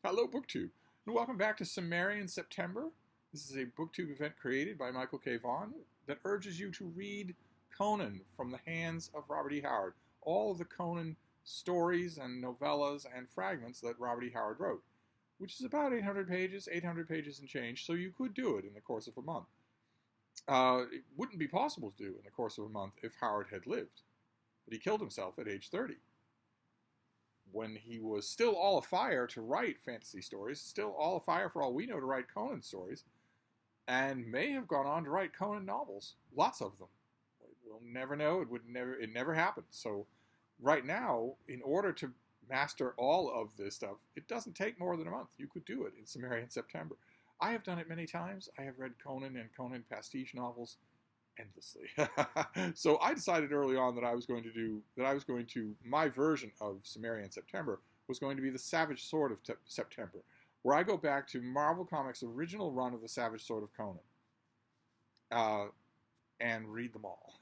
Hello, BookTube, and welcome back to Cimmerian September. This is a BookTube event created by Michael K. Vaughan that urges you to read Conan from the hands of Robert E. Howard. All of the Conan stories and novellas and fragments that Robert E. Howard wrote, which is about 800 pages and change, so you could do it in the course of a month. It wouldn't be possible to do in the course of a month if Howard had lived, but he killed himself at age 30. When he was still all afire to write fantasy stories, still all afire for all we know to write Conan stories, and may have gone on to write Conan novels, lots of them. We'll never know. It never happened. So right now, in order to master all of this stuff, it doesn't take more than a month. You could do it in Cimmerian September. I have done it many times. I have read Conan and Conan pastiche novels endlessly. So I decided early on that my version of Cimmerian September was going to be the Savage Sword of September, where I go back to Marvel Comics' original run of the Savage Sword of Conan and read them all.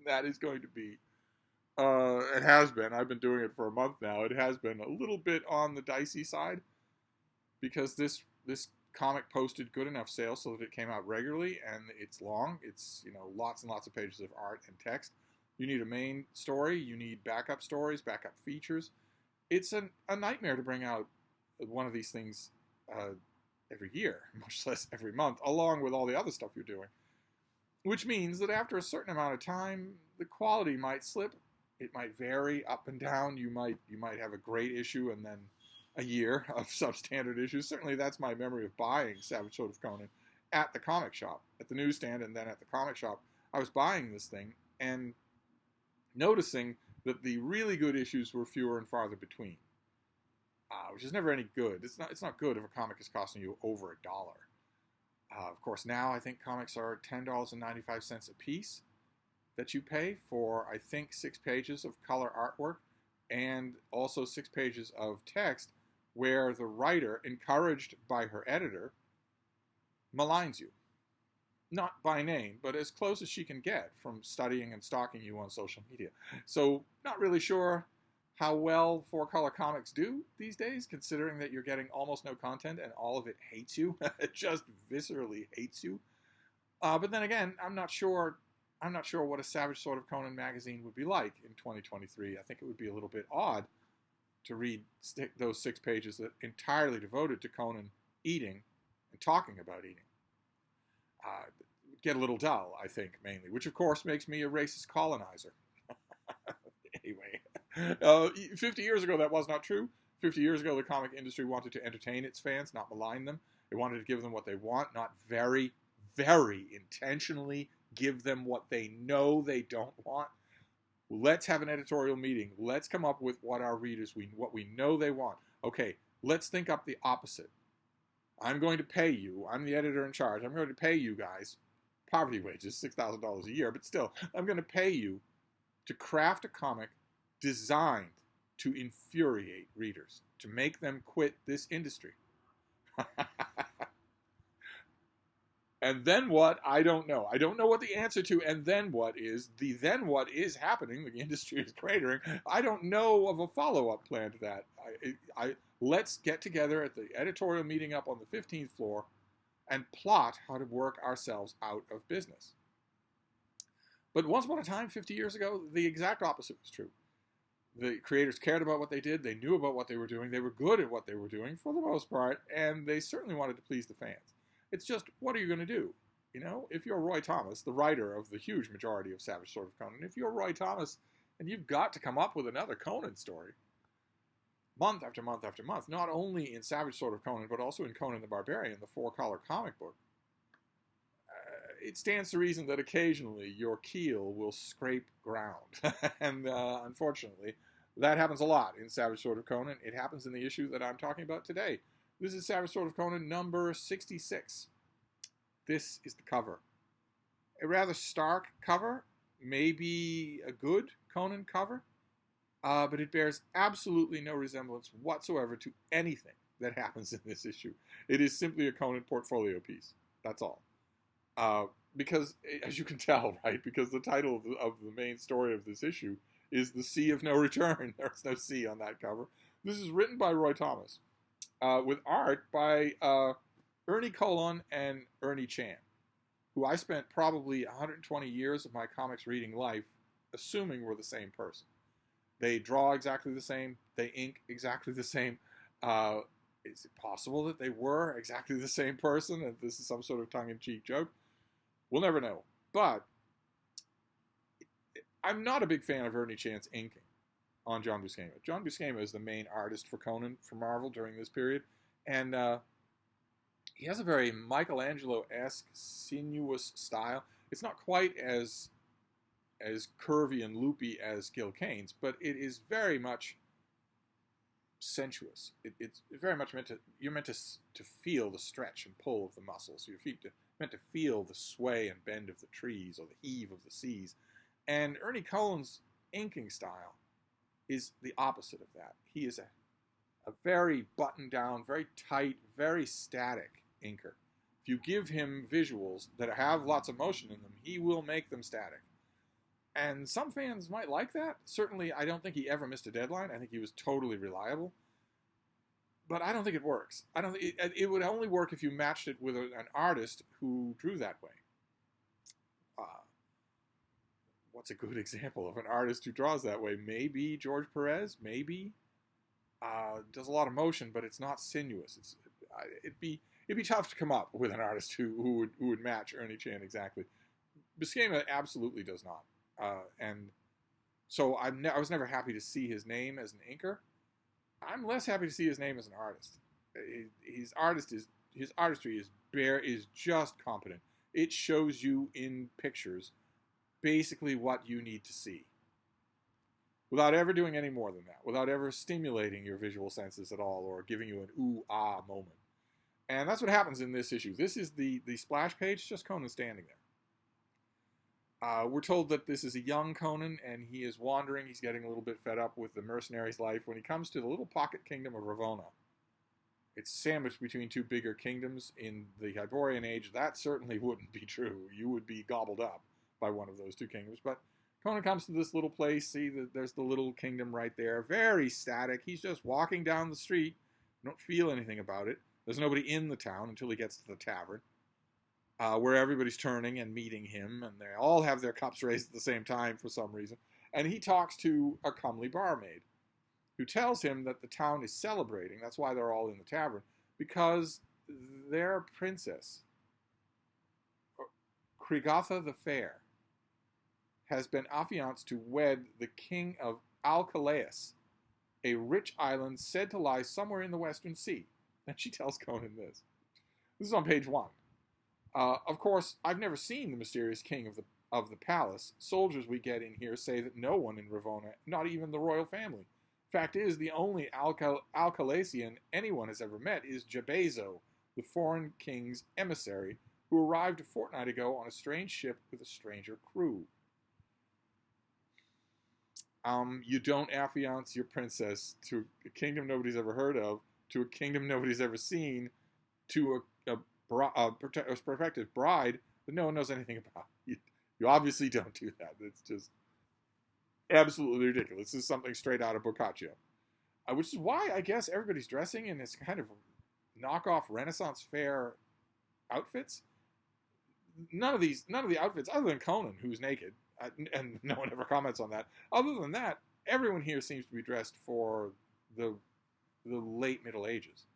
That is going to be, it has been, I've been doing it for a month now, it has been a little bit on the dicey side, because this comic posted good enough sales so that it came out regularly, and it's long. It's, lots and lots of pages of art and text. You need a main story. You need backup stories, backup features. It's a nightmare to bring out one of these things every year, much less every month, along with all the other stuff you're doing. Which means that after a certain amount of time, the quality might slip. It might vary up and down. You might have a great issue and then a year of substandard issues. Certainly that's my memory of buying Savage Sword of Conan at the comic shop, at the newsstand, and then at the comic shop. I was buying this thing and noticing that the really good issues were fewer and farther between, which is never any good. It's not good if a comic is costing you over $1. Of course, now I think comics are $10.95 a piece that you pay for, I think, 6 pages of color artwork and also 6 pages of text where the writer, encouraged by her editor, maligns you. Not by name, but as close as she can get from studying and stalking you on social media. So, not really sure how well 4-color comics do these days, considering that you're getting almost no content and all of it hates you. It just viscerally hates you. But then again, I'm not sure what a Savage Sword of Conan magazine would be like in 2023. I think it would be a little bit odd to read those 6 pages that entirely devoted to Conan eating and talking about eating. Get a little dull, I think, mainly, which of course makes me a racist colonizer. Anyway, 50 years ago that was not true. 50 years ago the comic industry wanted to entertain its fans, not malign them. It wanted to give them what they want, not very, very intentionally give them what they know they don't want. Let's have an editorial meeting. Let's come up with what our readers, what we know they want. Okay, let's think up the opposite. I'm going to pay you. I'm the editor in charge. I'm going to pay you guys poverty wages, $6,000 a year, but still, I'm going to pay you to craft a comic designed to infuriate readers, to make them quit this industry. And then what? I don't know. I don't know what the answer to and then what is. The then what is happening. The industry is cratering. I don't know of a follow-up plan to that. Let's get together at the editorial meeting up on the 15th floor and plot how to work ourselves out of business. But once upon a time, 50 years ago, the exact opposite was true. The creators cared about what they did. They knew about what they were doing. They were good at what they were doing for the most part, and they certainly wanted to please the fans. It's just, what are you going to do? If you're Roy Thomas, the writer of the huge majority of Savage Sword of Conan, if you're Roy Thomas and you've got to come up with another Conan story, month after month after month, not only in Savage Sword of Conan, but also in Conan the Barbarian, the 4-color comic book, it stands to reason that occasionally your keel will scrape ground. And unfortunately, that happens a lot in Savage Sword of Conan. It happens in the issue that I'm talking about today. This is Savage Sword of Conan number 66. This is the cover. A rather stark cover, maybe a good Conan cover, but it bears absolutely no resemblance whatsoever to anything that happens in this issue. It is simply a Conan portfolio piece. That's all. Because, as you can tell, right, because the title of the main story of this issue is the sea of no return. There's no sea on that cover. This is written by Roy Thomas, with art by Ernie Colon and Ernie Chan, who I spent probably 120 years of my comics reading life assuming were the same person. They draw exactly the same. They ink exactly the same. Is it possible that they were exactly the same person and this is some sort of tongue-in-cheek joke? We'll never know. But I'm not a big fan of Ernie Chan's inking on John Buscema. John Buscema is the main artist for Conan for Marvel during this period. And he has a very Michelangelo-esque, sinuous style. It's not quite as curvy and loopy as Gil Kane's, but it is very much sensuous. It's very much you're meant to feel the stretch and pull of the muscles. Your feet are meant to feel the sway and bend of the trees or the heave of the seas. And Ernie Cohen's inking style is the opposite of that. He is a very buttoned down, very tight, very static inker. If you give him visuals that have lots of motion in them, he will make them static. And some fans might like that. Certainly, I don't think he ever missed a deadline. I think he was totally reliable. But I don't think it works. It would only work if you matched it with an artist who drew that way. What's a good example of an artist who draws that way? Maybe George Perez. Maybe does a lot of motion, but it's not sinuous. It'd be tough to come up with an artist who would match Ernie Chan exactly. Buscema absolutely does not. And so I was never happy to see his name as an inker. I'm less happy to see his name as an artist. His artistry is just competent. It shows you in pictures basically what you need to see, without ever doing any more than that, without ever stimulating your visual senses at all or giving you an ooh-ah moment. And that's what happens in this issue. This is the splash page, just Conan standing there. We're told that this is a young Conan, and he is wandering. He's getting a little bit fed up with the mercenary's life when he comes to the little pocket kingdom of Ravonna. It's sandwiched between two bigger kingdoms. In the Hyborian Age, that certainly wouldn't be true. You would be gobbled up by one of those two kingdoms. But Conan comes to this little place. See, there's the little kingdom right there. Very static. He's just walking down the street. You don't feel anything about it. There's nobody in the town until he gets to the tavern, where everybody's turning and meeting him, and they all have their cups raised at the same time for some reason. And he talks to a comely barmaid, who tells him that the town is celebrating. That's why they're all in the tavern, because their princess, Krigatha the Fair, has been affianced to wed the king of Alcalaeus, a rich island said to lie somewhere in the Western Sea. And she tells Conan this. This is on page 1. Of course, I've never seen the mysterious king of the palace. Soldiers we get in here say that no one in Ravonna, not even the royal family. Fact is, the only Alcalaisian anyone has ever met is Jabezo, the foreign king's emissary, who arrived a fortnight ago on a strange ship with a stranger crew. You don't affiance your princess to a kingdom nobody's ever heard of, to a kingdom nobody's ever seen, to a prospective bride that no one knows anything about. You obviously don't do that. It's just absolutely ridiculous. This is something straight out of Boccaccio. Which is why I guess everybody's dressing in this kind of knockoff Renaissance fair outfits. None of the outfits, other than Conan, who's naked, and no one ever comments on that. Other than that, everyone here seems to be dressed for the late Middle Ages.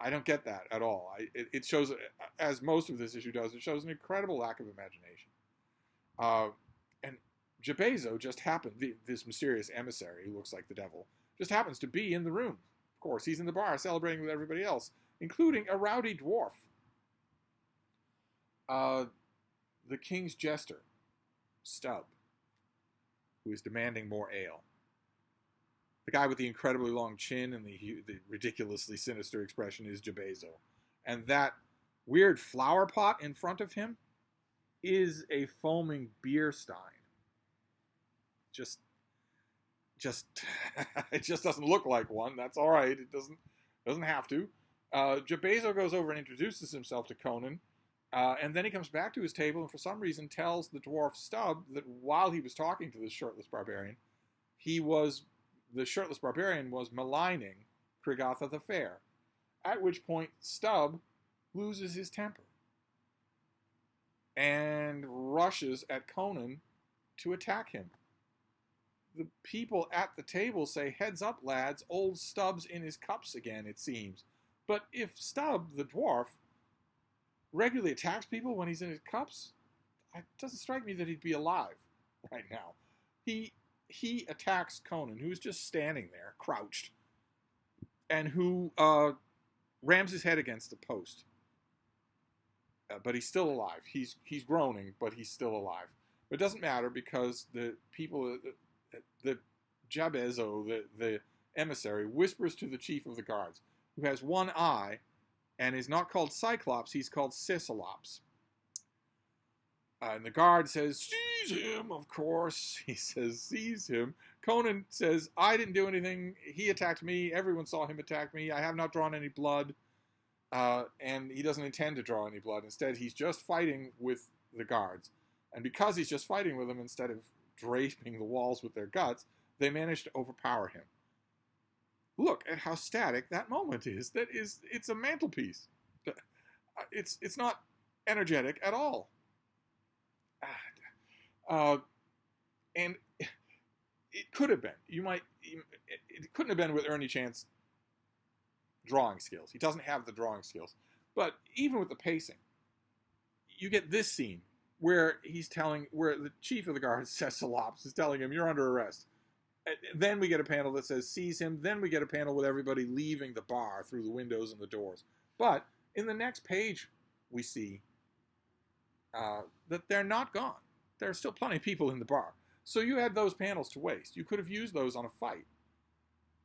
I don't get that at all. It shows, as most of this issue does, it shows an incredible lack of imagination. And Jabezo just happened, this mysterious emissary who looks like the devil, just happens to be in the room. Of course, he's in the bar celebrating with everybody else, including a rowdy dwarf. The king's jester, Stubb, who is demanding more ale. The guy with the incredibly long chin and the ridiculously sinister expression is Jabezo. And that weird flower pot in front of him is a foaming beer stein. Just it just doesn't look like one. That's all right. It doesn't have to. Jabezo goes over and introduces himself to Conan, And then he comes back to his table and for some reason tells the dwarf Stubb that while he was talking to this shirtless barbarian, the shirtless barbarian was maligning Krigatha the Fair. At which point Stubb loses his temper and rushes at Conan to attack him. The people at the table say, "Heads up, lads, old Stubb's in his cups again, it seems." But if Stubb, the dwarf, regularly attacks people when he's in his cups, it doesn't strike me that he'd be alive right now. He attacks Conan, who's just standing there, crouched, and who rams his head against a post. But he's still alive. He's groaning, but he's still alive. But it doesn't matter because the people, the Jabezo, the emissary, whispers to the chief of the guards, who has one eye and is not called Cyclops, he's called Cyclops. And the guard says, "Seize him," of course. He says, "Seize him." Conan says, "I didn't do anything. He attacked me. Everyone saw him attack me. I have not drawn any blood." And he doesn't intend to draw any blood. Instead, he's just fighting with the guards. And because he's just fighting with them, instead of draping the walls with their guts, they manage to overpower him. Look at how static that moment is. It's a mantelpiece. It's not energetic at all. And it could have been. It couldn't have been with Ernie Chant's drawing skills. He doesn't have the drawing skills. But even with the pacing, you get this scene where where the chief of the guard, Cyclops, is telling him, "You're under arrest." And then we get a panel that says, "Seize him." Then we get a panel with everybody leaving the bar through the windows and the doors. But in the next page, we see that they're not gone. There are still plenty of people in the bar. So you had those panels to waste. You could have used those on a fight.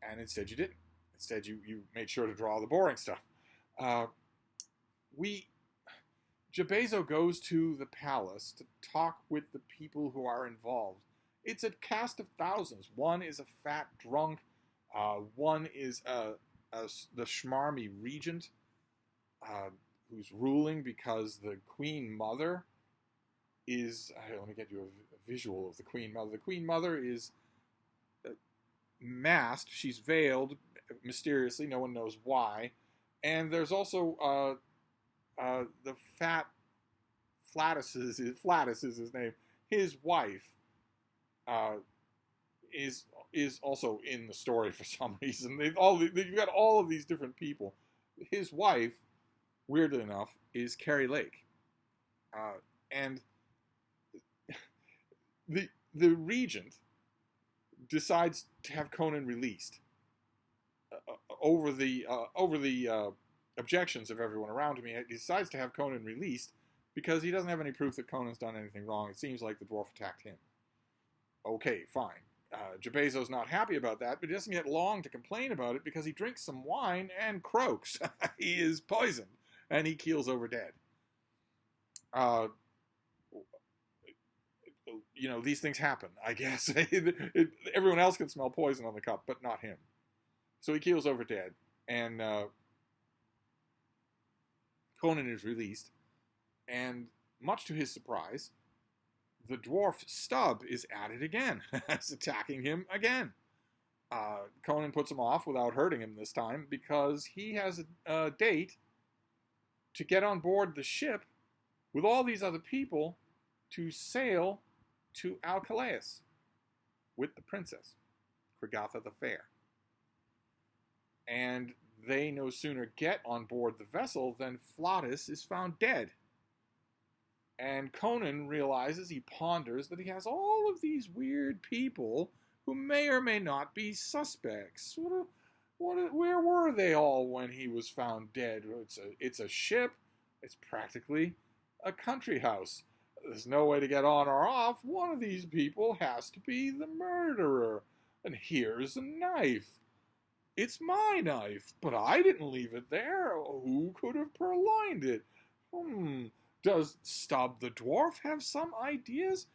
And instead you didn't. Instead you made sure to draw the boring stuff. Jabezo goes to the palace to talk with the people who are involved. It's a cast of thousands. One is a fat drunk. One is the schmarmy regent who's ruling because the Queen Mother is... let me get you a visual of the Queen Mother. The Queen Mother is masked. She's veiled mysteriously. No one knows why. And there's also the fat Flatus is his name. His wife is also in the story for some reason. You've got all of these different people. His wife, weirdly enough, is Carrie Lake, and the regent decides to have Conan released over the objections of everyone around him. He decides to have Conan released because he doesn't have any proof that Conan's done anything wrong. It seems like the dwarf attacked him. Okay, fine. Jabezo's not happy about that, but he doesn't get long to complain about it because he drinks some wine and croaks. He is poisoned, and he keels over dead. These things happen, I guess. Everyone else can smell poison on the cup, but not him. So he keels over dead, and Conan is released, and much to his surprise, the dwarf Stubb is at it again. It's attacking him again. Conan puts him off without hurting him this time because he has a date to get on board the ship with all these other people to sail to Alcalaeus with the princess, Krigatha the Fair. And they no sooner get on board the vessel than Flatus is found dead. And Conan realizes, he ponders, that he has all of these weird people who may or may not be suspects. Where were they all when he was found dead? It's a ship. It's practically a country house. There's no way to get on or off. One of these people has to be the murderer. And here's a knife. It's my knife, but I didn't leave it there. Who could have purloined it? Does Stubb the dwarf have some ideas?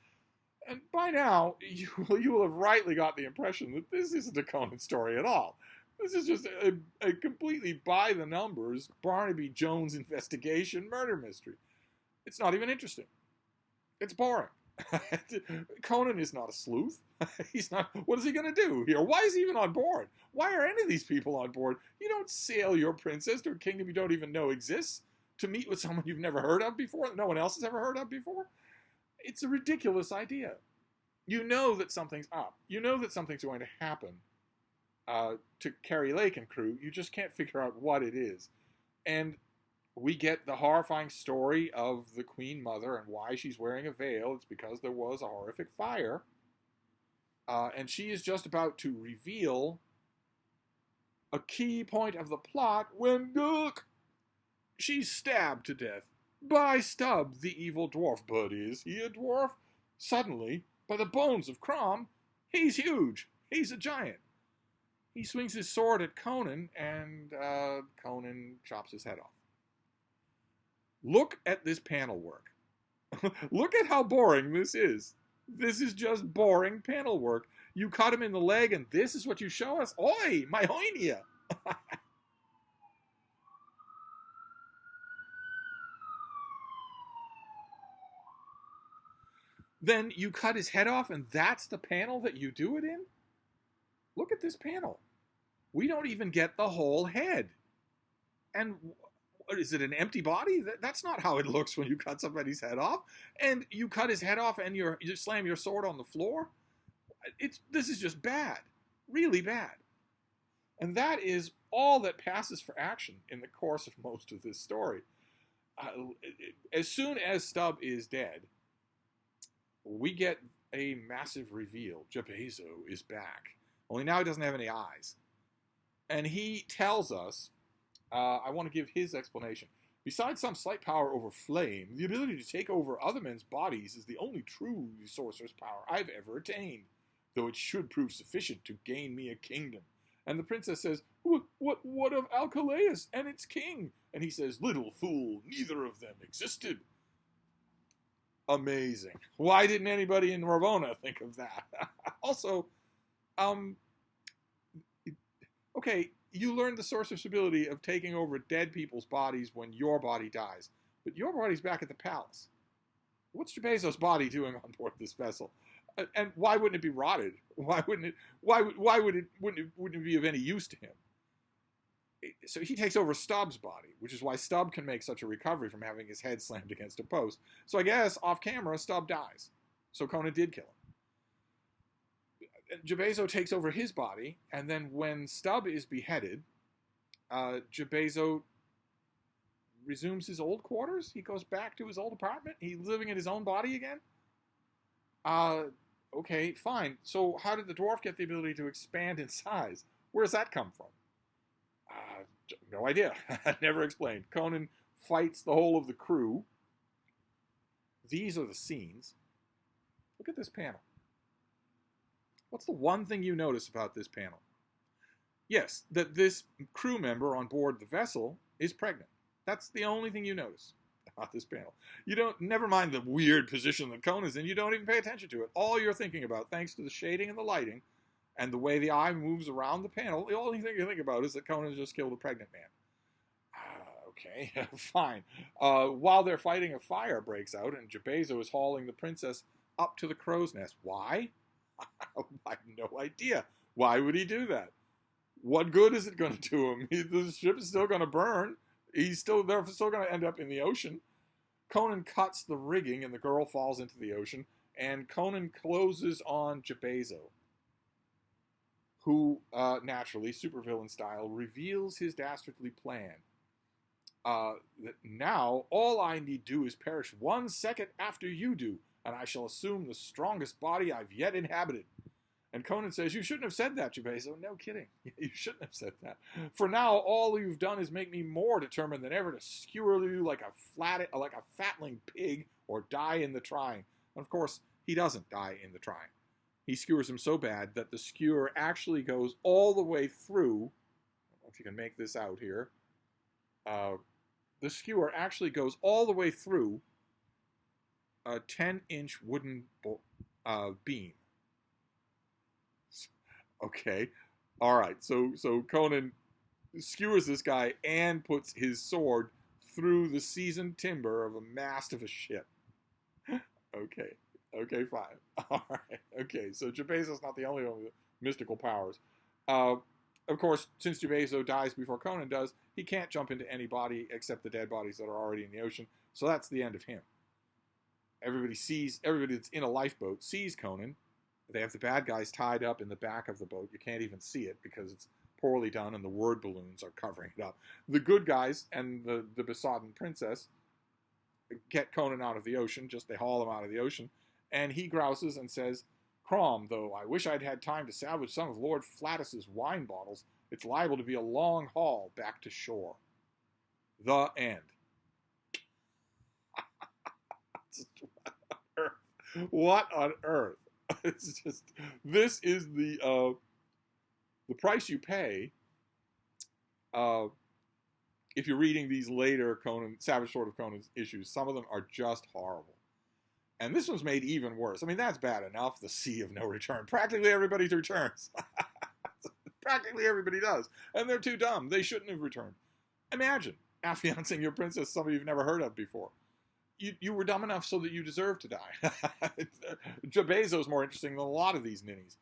And by now, you will have rightly got the impression that this isn't a Conan story at all. This is just a completely by-the-numbers Barnaby Jones investigation murder mystery. It's not even interesting. It's boring. Conan is not a sleuth. He's not. What is he going to do here? Why is he even on board? Why are any of these people on board? You don't sail your princess to a kingdom you don't even know exists to meet with someone you've never heard of before, that no one else has ever heard of before. It's a ridiculous idea. You know that something's up. You know that something's going to happen to Carrie Lake and crew. You just can't figure out what it is. And we get the horrifying story of the Queen Mother and why she's wearing a veil. It's because there was a horrific fire. And she is just about to reveal a key point of the plot when, look, she's stabbed to death by Stubb, the evil dwarf. But is he a dwarf? Suddenly, by the bones of Crom, he's huge. He's a giant. He swings his sword at Conan, and Conan chops his head off. Look at this panel work. Look at how boring this is. This is just boring panel work. You cut him in the leg, and this is what you show us? Oi, my hoinia! Then you cut his head off, and that's the panel that you do it in? Look at this panel. We don't even get the whole head. And is it an empty body? That's not how it looks when you cut somebody's head off. And you cut his head off and you slam your sword on the floor. This is just bad. Really bad. And that is all that passes for action in the course of most of this story. As soon as Stubb is dead, we get a massive reveal. Jabezzo is back. Only now he doesn't have any eyes. And he tells us, I want to give his explanation. Besides some slight power over flame, the ability to take over other men's bodies is the only true sorcerer's power I've ever attained, though it should prove sufficient to gain me a kingdom. And the princess says, what of Alcalaeus and its king? And he says, little fool, neither of them existed. Amazing. Why didn't anybody in Ravonna think of that? Also, okay, you learned the sorcerer's ability of taking over dead people's bodies when your body dies. But your body's back at the palace. What's Jabezzo's body doing on board this vessel? And why wouldn't it be rotted? Why wouldn't it be of any use to him? So he takes over Stubb's body, which is why Stubb can make such a recovery from having his head slammed against a post. So I guess, off camera, Stubb dies. So Conan did kill him. Jabezzo takes over his body, and then when Stubb is beheaded, Jabezzo resumes his old quarters. He goes back to his old apartment. He's living in his own body again. Okay, fine. So how did the dwarf get the ability to expand in size? Where does that come from? No idea. Never explained. Conan fights the whole of the crew. These are the scenes. Look at this panel. What's the one thing you notice about this panel? Yes, that this crew member on board the vessel is pregnant. That's the only thing you notice about this panel. You don't, never mind the weird position that Conan's in, you don't even pay attention to it. All you're thinking about, thanks to the shading and the lighting, and the way the eye moves around the panel, the only thing you think about is that Conan just killed a pregnant man. Okay, fine. While they're fighting, a fire breaks out, and Jabezzo is hauling the princess up to the crow's nest. Why? I have no idea. Why would he do that? What good is it going to do him? The ship is still going to burn. They're still going to end up in the ocean. Conan cuts the rigging, and the girl falls into the ocean, and Conan closes on Jabezzo, who, naturally, supervillain style, reveals his dastardly plan. That now, all I need do is perish 1 second after you do, and I shall assume the strongest body I've yet inhabited. And Conan says, you shouldn't have said that, Jabezzo. No kidding. You shouldn't have said that. For now, all you've done is make me more determined than ever to skewer you like a fatling pig or die in the trying. And of course, he doesn't die in the trying. He skewers him so bad that the skewer actually goes all the way through. I don't know if you can make this out here. The skewer actually goes all the way through a 10-inch wooden beam. Okay, all right. So Conan skewers this guy and puts his sword through the seasoned timber of a mast of a ship. Okay, fine. All right. Okay, so Jabezo's not the only one with mystical powers. Of course, since Jabezo dies before Conan does, he can't jump into any body except the dead bodies that are already in the ocean. So that's the end of him. Everybody that's in a lifeboat sees Conan. They have the bad guys tied up in the back of the boat. You can't even see it because it's poorly done and the word balloons are covering it up. The good guys and the besodden princess get Conan out of the ocean. They haul him out of the ocean. And he grouses and says, "Crom, though I wish I'd had time to salvage some of Lord Flatus's wine bottles, it's liable to be a long haul back to shore." The end. What on earth? It's just, this is the price you pay if you're reading these later Savage Sword of Conan's issues. Some of them are just horrible. And this one's made even worse. I mean, that's bad enough, the Sea of No Return. Practically everybody returns. Practically everybody does. And they're too dumb. They shouldn't have returned. Imagine affiancing your princess, somebody you've never heard of before. You were dumb enough so that you deserve to die. Jabezo's more interesting than a lot of these ninnies.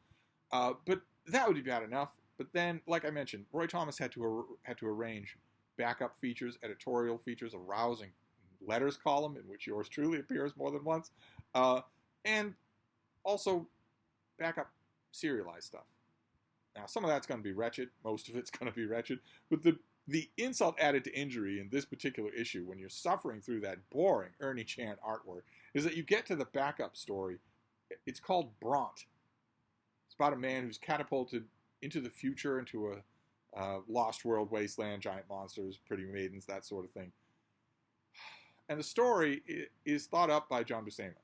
But that would be bad enough. But then, like I mentioned, Roy Thomas had to arrange backup features, editorial features, a rousing letters column in which yours truly appears more than once, and also backup serialized stuff. Now, some of that's going to be wretched. Most of it's going to be wretched. But the insult added to injury in this particular issue, when you're suffering through that boring Ernie Chan artwork, is that you get to the backup story. It's called Bront. It's about a man who's catapulted into the future, into a lost world wasteland, giant monsters, pretty maidens, that sort of thing. And the story is thought up by John Buscema,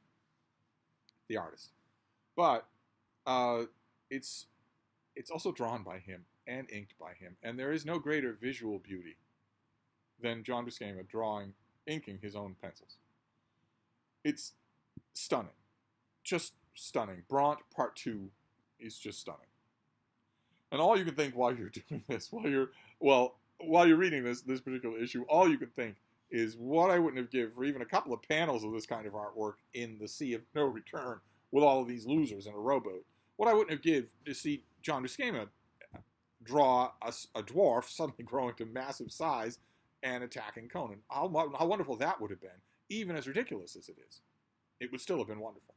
the artist. But it's also drawn by him and inked by him. And there is no greater visual beauty than John Buscema inking his own pencils. It's stunning. Just stunning. Bront Part 2 is just stunning. And all you can think while you're doing this, while you're reading this particular issue, all you can think is what I wouldn't have given for even a couple of panels of this kind of artwork in the Sea of No Return with all of these losers in a rowboat. What I wouldn't have given to see John Buscema draw a dwarf suddenly growing to massive size and attacking Conan. How wonderful that would have been, even as ridiculous as it is. It would still have been wonderful.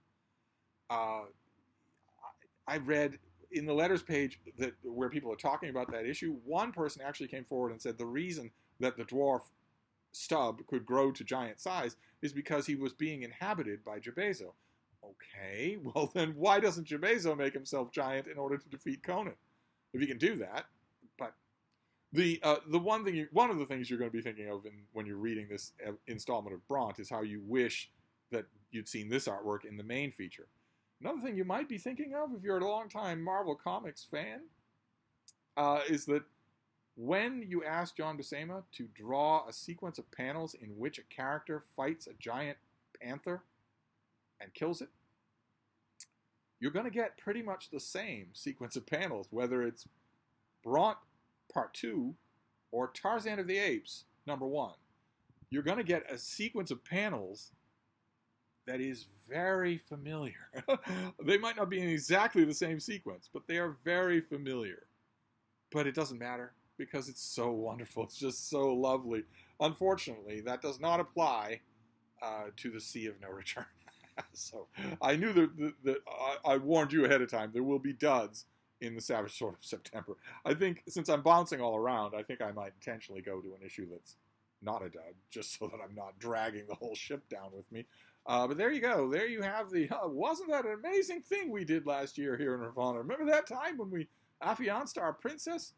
I read in the letters page where people are talking about that issue, one person actually came forward and said the reason that the dwarf Stub could grow to giant size is because he was being inhabited by Jabezo. Okay, well then why doesn't Jabezo make himself giant in order to defeat Conan? If he can do that. But one of the things you're going to be thinking of when you're reading this installment of Bront is how you wish that you'd seen this artwork in the main feature. Another thing you might be thinking of, if you're a long-time Marvel Comics fan, is that when you ask John Buscema to draw a sequence of panels in which a character fights a giant panther and kills it, you're going to get pretty much the same sequence of panels, whether it's Bront Part 2 or Tarzan of the Apes #1. You're going to get a sequence of panels that is very familiar. They might not be in exactly the same sequence, but they are very familiar. But it doesn't matter because it's so wonderful. It's just so lovely. Unfortunately, that does not apply to the Sea of No Return. So I knew that I warned you ahead of time. There will be duds in the Savage Sword of September. I think since I'm bouncing all around, I think I might intentionally go to an issue that's not a dud, just so that I'm not dragging the whole ship down with me. But there you go. There you have wasn't that an amazing thing we did last year here in Nirvana? Remember that time when we affianced our princess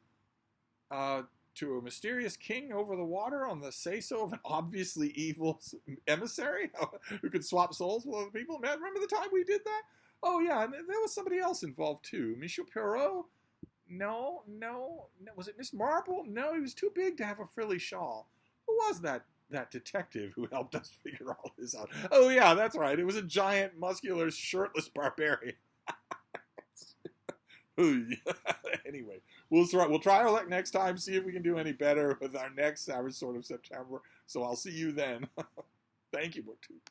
to a mysterious king over the water on the say-so of an obviously evil emissary who could swap souls with other people? Man, remember the time we did that? Oh, yeah, and there was somebody else involved, too. Monsieur Perrault? No. Was it Miss Marple? No, he was too big to have a frilly shawl. Who was that detective who helped us figure all this out? Oh, yeah, that's right. It was a giant, muscular, shirtless barbarian. Anyway, we'll try our luck next time, see if we can do any better with our next Savage Sword of September. So I'll see you then. Thank you, BookTube.